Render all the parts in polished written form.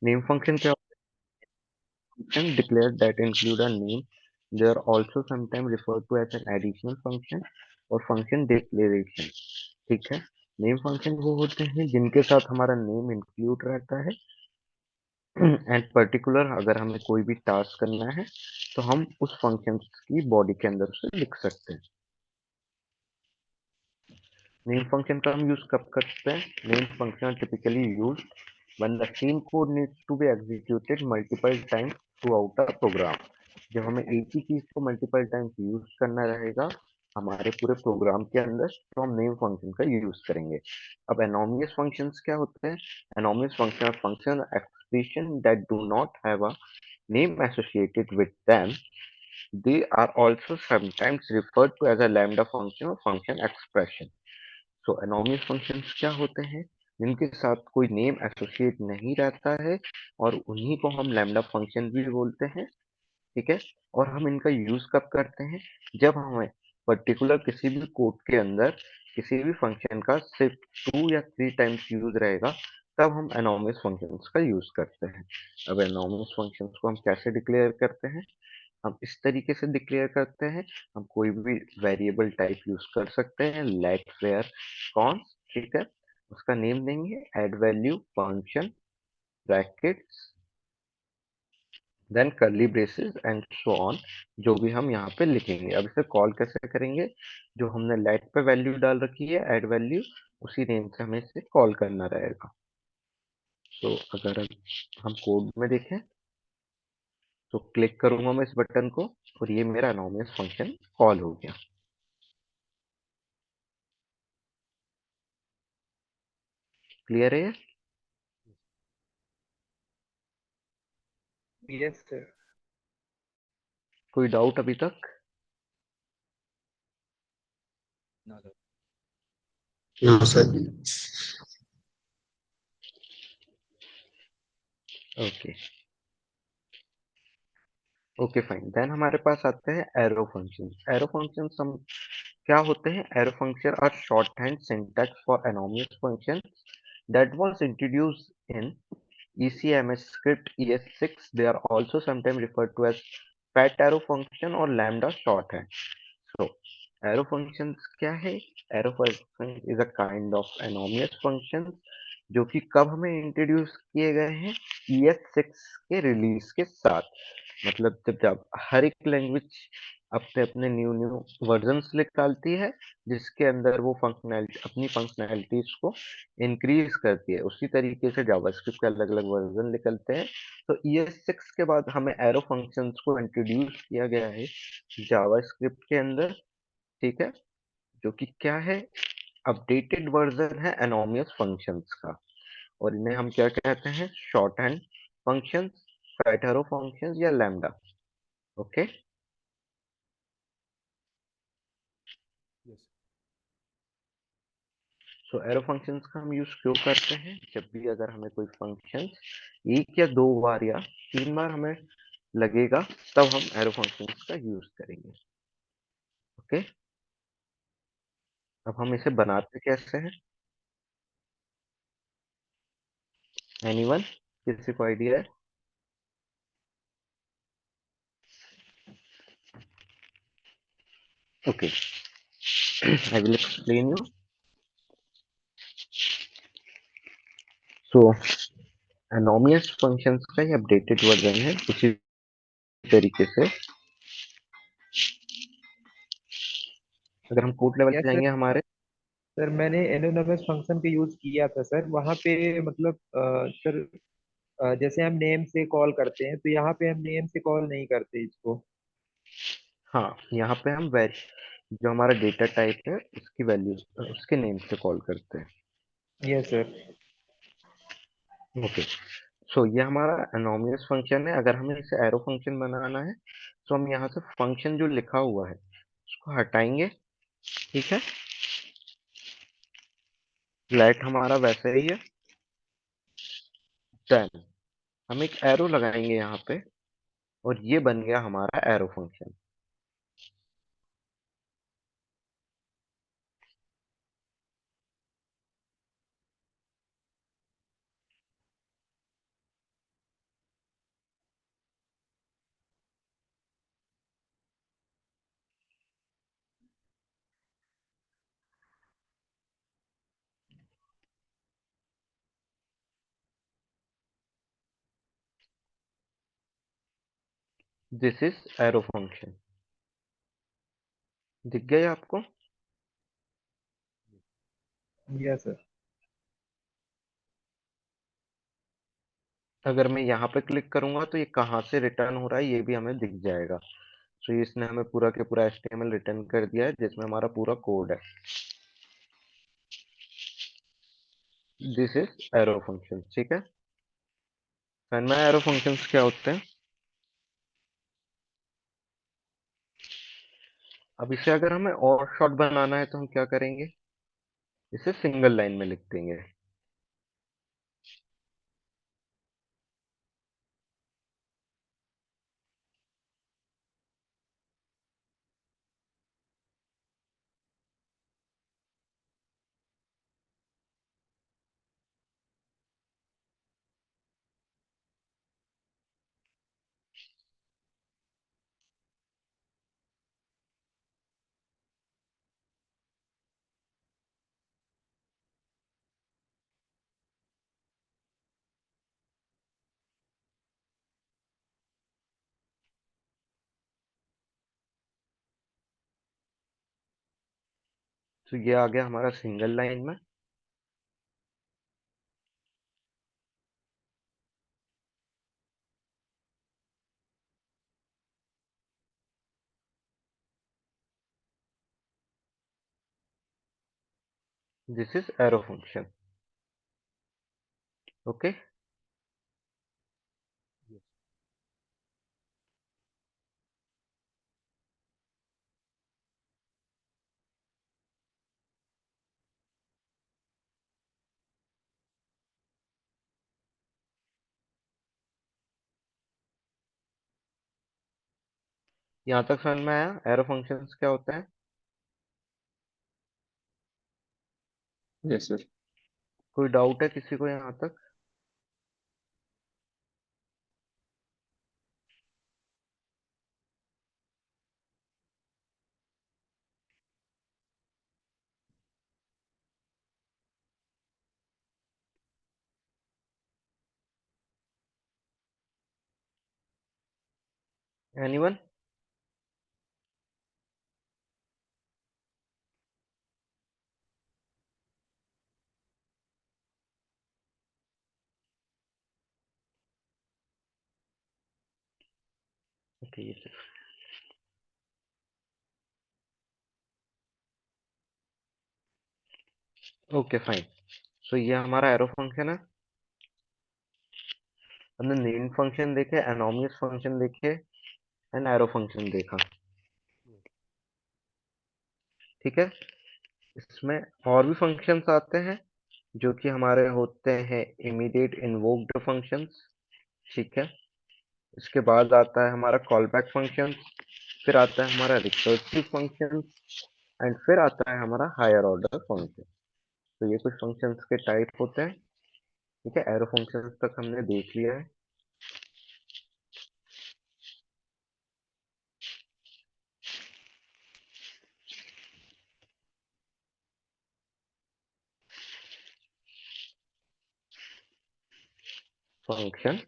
Name function क्या function declared that include a name. They are also sometimes referred to as an additional function और function declaration. ठीक है, name function वो होते हैं जिनके साथ हमारा नेम इंक्लूड रहता है एंड पर्टिकुलर अगर हमें कोई भी टास्क करना है तो हम उस फंक्शन की बॉडी के अंदर से लिख सकते हैं। नेम फंक्शन का हम यूज कब करते हैं? Name function typically use when the same code needs to be executed multiple times throughout a program। जब हमें एक ही चीज को मल्टीपल टाइम्स यूज करना रहेगा हमारे पूरे प्रोग्राम के अंदर तो हम नेम फंक्शन का यूज करेंगे। अब एनोनिमस फंक्शंस क्या होते हैं? Anonymous function expression that do not have a name associated with them। They are also sometimes referred to as a lambda function or function expression। तो एनोनिमस फंक्शंस क्या होते हैं? जिनके साथ कोई नेम एसोसिएट नहीं रहता है और उन्हीं को हम लैम्डा फंक्शन भी बोलते हैं। ठीक है, और हम इनका यूज कब करते हैं? जब हमें पर्टिकुलर किसी भी कोड के अंदर किसी भी फंक्शन का सिर्फ 2 या 3 टाइम्स यूज रहेगा तब हम एनोनिमस फंक्शंस का यूज करते हैं। अब एनोनिमस फंक्शंस को हम कैसे डिक्लेयर करते हैं? हम इस तरीके से डिक्लेयर करते हैं, हम कोई भी वेरिएबल टाइप यूज कर सकते हैं, लेट वेयर कॉन्स। ठीक है, उसका नेम देंगे add value function brackets then curly braces and so on, जो भी हम यहाँ पे लिखेंगे। अब इसे कॉल कैसे करेंगे? जो हमने लेट पे वैल्यू डाल रखी है एड वैल्यू, उसी नेम से हमें इसे कॉल करना रहेगा। तो अगर हम कोड में देखें तो क्लिक करूंगा मैं इस बटन को और ये मेरा एनोनिमस फंक्शन कॉल हो गया। क्लियर है ये? Yes sir. कोई डाउट अभी तक? ना सर। हाँ sir. Okay okay fine. Then हमारे पास आते हैं एरो फंक्शन। एरो फंक्शन हम क्या होते हैं? Arrow function are short hand syntax for anonymous function that was introduced in ECMS script ES6। They are also sometimes referred to as fat arrow function or lambda shorthand। So arrow functions क्या है? arrow function is a kind of anonymous functions जो कि कब हमें introduce किए गए हैं? ES6 के रिलीज के साथ। मतलब जब हर एक लैंग्वेज अपने अपने न्यू न्यू वर्जन्स निकालती है जिसके अंदर वो फंक्शनैलिटी अपनी फंक्शनैलिटीज को इंक्रीज करती है, उसी तरीके से जावास्क्रिप्ट के अलग अलग वर्जन निकलते हैं। तो ES6 के बाद हमें एरो फंक्शंस को इंट्रोड्यूस किया गया है जावास्क्रिप्ट के अंदर। ठीक है, जो कि क्या है? अपडेटेड वर्जन है एनोनिमस फंक्शंस का और इन्हें हम क्या कहते हैं? Short hand functions, fat arrow functions या lambda. Okay, yes. So arrow functions का हम यूज क्यों करते हैं? जब भी अगर हमें कोई फंक्शन एक या दो बार या 3 बार हमें लगेगा तब हम एरो फंक्शंस का यूज करेंगे। ओके, अब हम इसे बनाते कैसे हैं? एनीवन, किसी को आइडिया है? Okay, I will explain you. So anonymous functions का ये अपडेटेड वर्जन है। उसी तरीके से अगर हम कोड लेवल यस पे सर। जाएंगे हमारे सर मैंने एनोनमस फंक्शन का यूज किया था सर, वहाँ पे मतलब सर जैसे हम नेम से कॉल करते हैं तो यहाँ पे हम नेम से कॉल नहीं करते इसको। हाँ, यहाँ पे हम जो हमारा डेटा टाइप है उसकी वैल्यू उसके नेम से कॉल करते हैं। Yes sir. ओके, सो ये हमारा एनोनिमस फंक्शन है। अगर हमें इसे एरो फंक्शन बनाना है तो हम यहाँ से फंक्शन जो लिखा हुआ है उसको हटाएंगे। ठीक है, लेट हमारा वैसे ही है। देन हम एक एरो लगाएंगे यहाँ पे और ये बन गया हमारा arrow function. This is arrow function. दिख गया ये आपको? Yes sir. अगर मैं यहाँ पे क्लिक करूंगा तो ये कहाँ से रिटर्न हो रहा है ये भी हमें दिख जाएगा। तो इसने हमें पूरा के पूरा HTML रिटर्न कर दिया है जिसमें हमारा पूरा कोड है। This is arrow function. ठीक है, में एरो फंक्शंस क्या होते हैं? अब इसे अगर हमें और शॉर्ट बनाना है तो हम क्या करेंगे, इसे सिंगल लाइन में लिख देंगे। तो ये आ गया हमारा सिंगल लाइन में। This is arrow function. Okay, यहाँ तक समझ में आया एरो फंक्शंस क्या होता है? Yes sir. कोई डाउट है किसी को यहाँ तक? Anyone? Okay, okay fine. So ये हमारा एरो फंक्शन है। हमने नेम फंक्शन देखे, एनोनिमस फंक्शन देखे, एंड एरो फंक्शन देखा। ठीक है, इसमें और भी फंक्शंस आते हैं जो कि हमारे होते हैं इमीडिएट इन्वोक्ड फंक्शंस। ठीक है, इसके बाद आता है हमारा कॉल बैक फंक्शन, फिर आता है हमारा रिकर्सिव फंक्शन, एंड फिर आता है हमारा हायर ऑर्डर फंक्शन। तो ये कुछ फंक्शंस के टाइप होते हैं। ठीक है, एरो फंक्शंस तक हमने देख लिया है। Function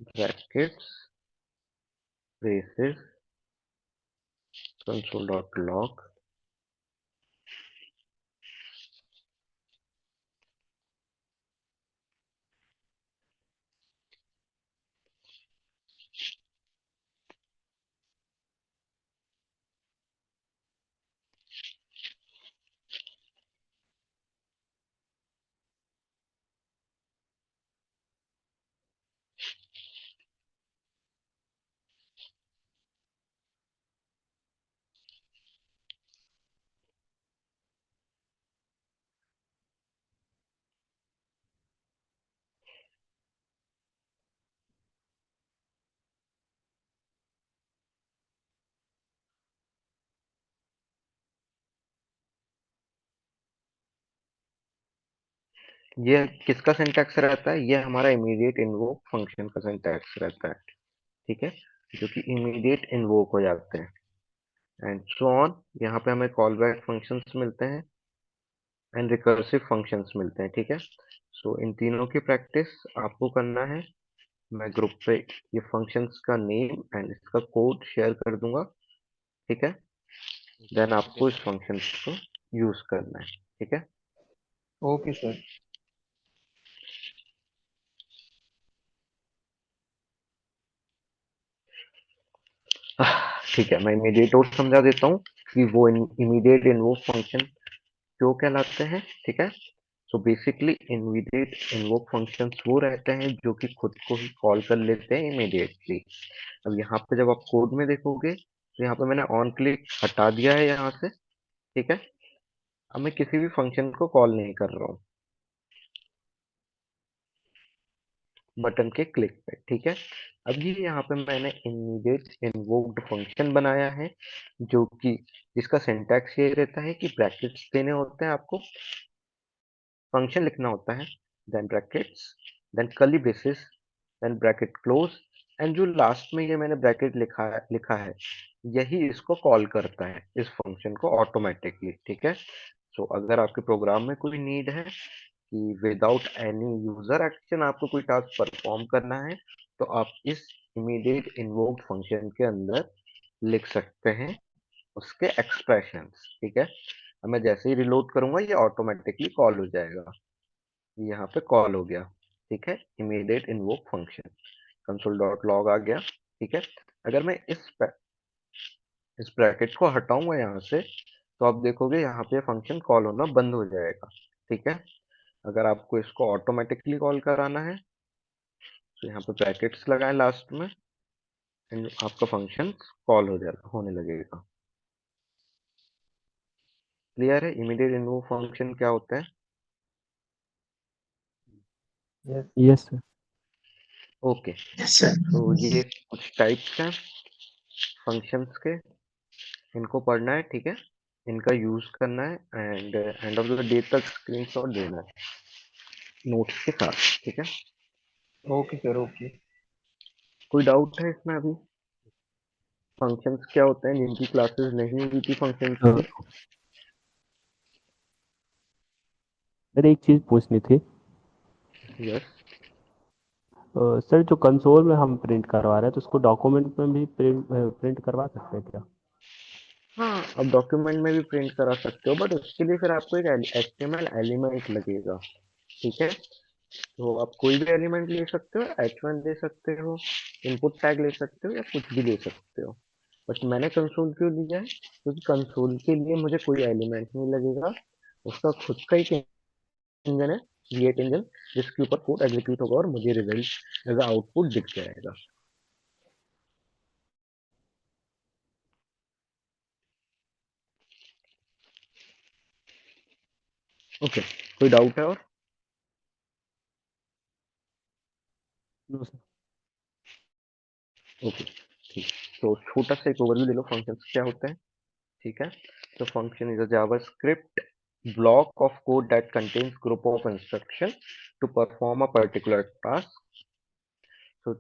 brackets braces console dot log. ये किसका सिंटैक्स रहता है? ये हमारा इमीडिएट इन्वोक फंक्शन का सिंटैक्स रहता है। ठीक है, जो कि इमीडिएट इन्वोक हो जाते हैं, एंड सो ऑन। यहाँ पे हमें कॉल बैक फंक्शंस मिलते हैं एंड रिकर्सिव फंक्शंस मिलते हैं। ठीक है, सो इन तीनों की प्रैक्टिस आपको करना है। मैं ग्रुप पे ये फंक्शंस का नेम एंड इसका कोड शेयर कर दूंगा, ठीक है। देन आपको इस फंक्शंस को यूज करना है, ठीक है। Okay sir. ठीक है, मैं इमीडिएट और समझा देता हूँ कि वो इमीडिएट इन्वोक फंक्शन क्यों कहलाते हैं, ठीक है। So basically immediate invoke functions वो रहते हैं जो कि खुद को ही कॉल कर लेते हैं इमीडिएटली। अब यहाँ पे जब आप कोड में देखोगे तो यहाँ पे मैंने ऑन क्लिक हटा दिया है यहाँ से, ठीक है। अब मैं किसी भी फंक्शन को कॉल नहीं कर रहा हूँ बटन के क्लिक पे, ठीक है। अब ये यहाँ पे मैंने इमीडिएट इन्वोक्ड फंक्शन बनाया है जो कि जिसका सिंटैक्स ये रहता है कि ब्रैकेट्स देने होते हैं आपको, फंक्शन लिखना होता है, then brackets, then curly braces, then bracket close, and जो लास्ट में ये मैंने ब्रैकेट लिखा है यही इसको कॉल करता है इस फंक्शन को ऑटोमेटिकली, ठीक है। सो अगर आपके प्रोग्राम में कोई नीड है कि विदाउट एनी यूजर एक्शन आपको कोई टास्क परफॉर्म करना है तो आप इस इमीडिएट इन्वोक्ड फंक्शन के अंदर लिख सकते हैं उसके एक्सप्रेशंस, ठीक है। अब मैं जैसे ही रिलोड करूंगा ये ऑटोमेटिकली कॉल हो जाएगा, यहाँ पे कॉल हो गया, ठीक है। Immediate invoke function console dot log आ गया, ठीक है। अगर मैं इस ब्रैकेट को हटाऊंगा यहाँ से तो आप देखोगे यहाँ पे फंक्शन कॉल होना बंद हो जाएगा, ठीक है। अगर आपको इसको ऑटोमेटिकली कॉल कराना है तो यहाँ पे ब्रैकेट्स लगाएं लास्ट में एंड आपका फंक्शन कॉल हो जाएगा, होने लगेगा। क्लियर है इमीडिएट इन्वोक फंक्शन क्या होता है? यस। Yes sir. ओके, तो ये कुछ टाइप्स हैं फंक्शंस के, इनको पढ़ना है, ठीक है। इनका यूज करना है and end of the day तक स्क्रीनशॉट देना है नोट्स के साथ, ठीक है। Okay sir. ओके। कोई डाउट है इसमें अभी? फंक्शंस क्या होते हैं जिनकी क्लासेस नहीं हुई थी फंक्शंस की? सर एक चीज पूछनी थी। यस। सर जो कंसोल में हम प्रिंट करवा रहे हैं तो उसको डॉक्यूमेंट में भी प्रिंट करवा सकते हैं क्या? हाँ, अब डॉक्यूमेंट में भी प्रिंट करा सकते हो बट उसके लिए फिर आपको एक HTML एलिमेंट लगेगा, ठीक है। तो आप कोई भी एलिमेंट ले सकते हो, H1 ले सकते हो, इनपुट टैग ले सकते हो या कुछ भी ले सकते हो। बट मैंने कंसोल क्यों लिया है क्योंकि कंसोल के लिए मुझे कोई एलिमेंट नहीं लगेगा, उसका खुद का ही इंजन है, क्रिएट इंजन, जिसके ऊपर कोड एग्जीक्यूट होगा और मुझे रिजल्ट एज आउटपुट दिख जाएगा। ओके, कोई डाउट है और? No sir. ओके, ठीक। तो छोटा सा एक ओवरव्यू ले लो फंक्शंस क्या होते हैं, ठीक है। तो function is a JavaScript block of code that contains group of instruction to perform a particular task. तो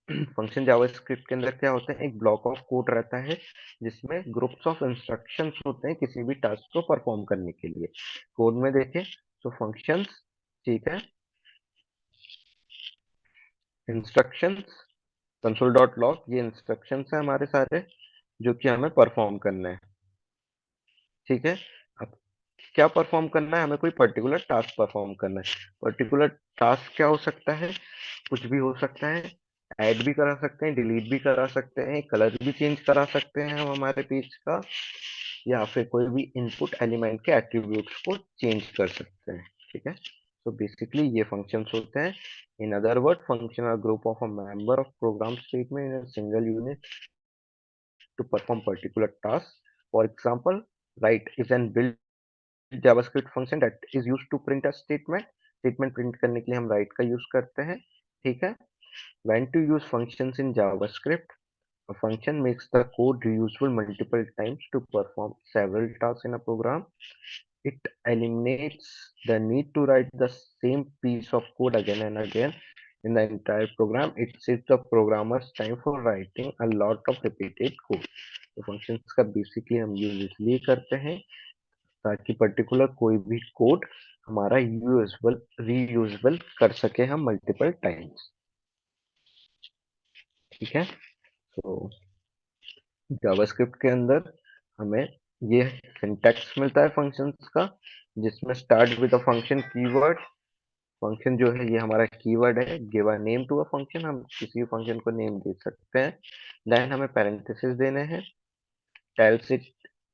फंक्शन जावास्क्रिप्ट के अंदर क्या होता है, एक ब्लॉक ऑफ कोड रहता है जिसमें ग्रुप्स ऑफ इंस्ट्रक्शंस होते हैं किसी भी टास्क को परफॉर्म करने के लिए। कोड में देखें तो फंक्शंस, ठीक है, इंस्ट्रक्शंस, कंसोल डॉट लॉग, ये इंस्ट्रक्शंस है हमारे सारे जो कि हमें परफॉर्म करना है, ठीक है। अब क्या परफॉर्म करना है, हमें कोई पर्टिकुलर टास्क परफॉर्म करना है। पर्टिकुलर टास्क क्या हो सकता है, कुछ भी हो सकता है, ऐड भी करा सकते हैं, डिलीट भी करा सकते हैं, कलर भी चेंज करा सकते हैं हम हमारे पेज का, या फिर कोई भी इनपुट एलिमेंट के एट्रीब्यूट्स को चेंज कर सकते हैं, ठीक है। तो बेसिकली ये फंक्शंस होते हैं। In other word function are group of a member of program statement in a single unit to perform particular task. For example, write is an built JavaScript function that is used to print a statement. Statement print करने के लिए हम write का use करते हैं, ठीक है। When to use functions in JavaScript? A function makes the code reusable multiple times to perform several tasks in a program. It eliminates the need to write the same piece of code again and again in the entire program. It saves the programmer's time for writing a lot of repeated code. तो functions का basically हम use इसलिए करते हैं ताकि particular कोई भी code हमारा यूजबल रीयूजेबल कर सके हम मल्टीपल टाइम्स। ठीक है। तो जावास्क्रिप्ट के अंदर हमें ये सिंटैक्स मिलता है फंक्शंस का, जिसमें start with a function keyword. Function जो है ये हमारा कीवर्ड है। Give a name to a function, हम किसी भी फंक्शन को नेम दे सकते हैं। देन हमें पैरेंथेसिस देने हैं। Tells it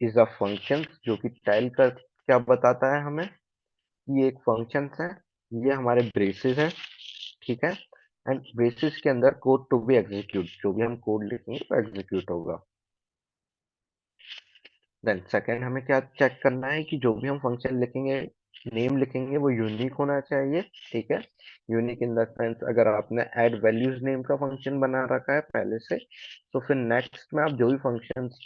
is a function, जो कि टेल का क्या बताता है हमें, ये एक फंक्शन है। ये हमारे ब्रेसेस है, ठीक है। एंड ब्रेसेस के अंदर कोड टू बी एग्जीक्यूट, जो भी हम कोड लिखेंगे वो एग्जीक्यूट होगा। देन सेकंड हमें क्या चेक करना है कि जो भी हम फंक्शन लिखेंगे, नेम लिखेंगे, वो यूनिक होना चाहिए, ठीक है। यूनिक इन द सेंस, अगर आपने ऐड वैल्यूज नेम का फंक्शन बना रखा है पहले से, तो फिर नेक्स्ट में आप जो भी फंक्शंस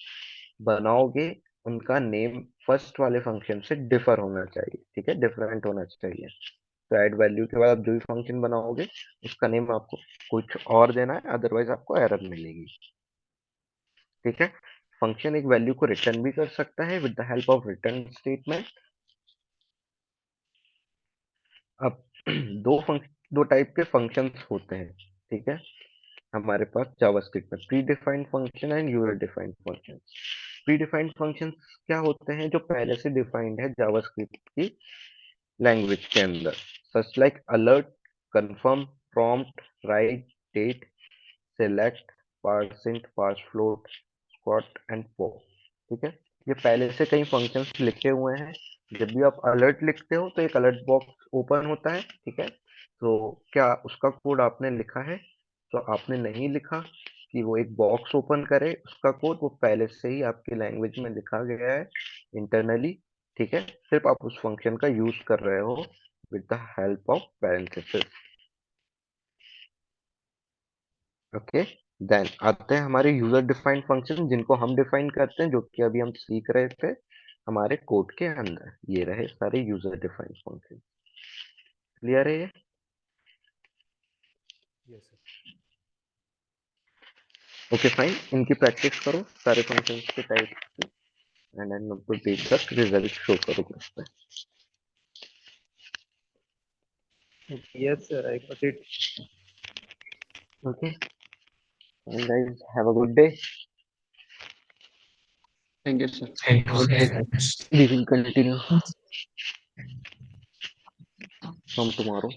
बनाओगे उनका नेम फर्स्ट वाले फंक्शन से डिफर होना चाहिए, ठीक है, डिफरेंट होना चाहिए। तो ऐड वैल्यू के बाद आप जो भी फंक्शन बनाओगे उसका नेम आपको कुछ और देना है, अदरवाइज आपको एरर मिलेगी, ठीक है। फंक्शन एक वैल्यू को रिटर्न भी कर सकता है with the help of return statement. अब दो टाइप के फंक्शंस होते हैं, ठीक है, हमारे पास जावास्क्रिप्ट में pre defined function and user defined function. Pre defined functions क्या होते हैं, जो पहले से डिफाइंड है जावास्क्रिप्ट की लैंग्वेज के अंदर, such like alert, confirm, prompt, write, date, select, parseInt, parsefloat, squat and pop, ठीक है। ये पहले से कई फंक्शंस लिखे हुए हैं। जब भी आप अलर्ट लिखते हो तो एक अलर्ट बॉक्स ओपन होता है, ठीक है। तो क्या उसका कोड आपने लिखा है? तो आपने नहीं लिखा कि वो एक बॉक्स ओपन करे उसका कोड, वो पहले से ही आपकी लैंग्वेज में लिखा गया है इंटरनली, ठीक है। सिर्फ आप उस फंक्शन का यूज कर रहे हो with the help of parenthesis, okay. Then आते हैं हमारे यूजर डिफाइंड फंक्शन, जिनको हम डिफाइन करते हैं, जो कि अभी हम सीख रहे थे हमारे कोड के अंदर। ये रहे सारे यूजर डिफाइंड फंक्शन। क्लियर है ये? Yes sir. ओके फाइन, इनकी प्रैक्टिस करो सारे फंक्शंस के टाइप की, एंड देन आपको देख तक रिजल्ट शो करोगे उस पे। Yes, sir, I got it. Okay fine guys, have a good day. Thank you, sir. We will continue from tomorrow.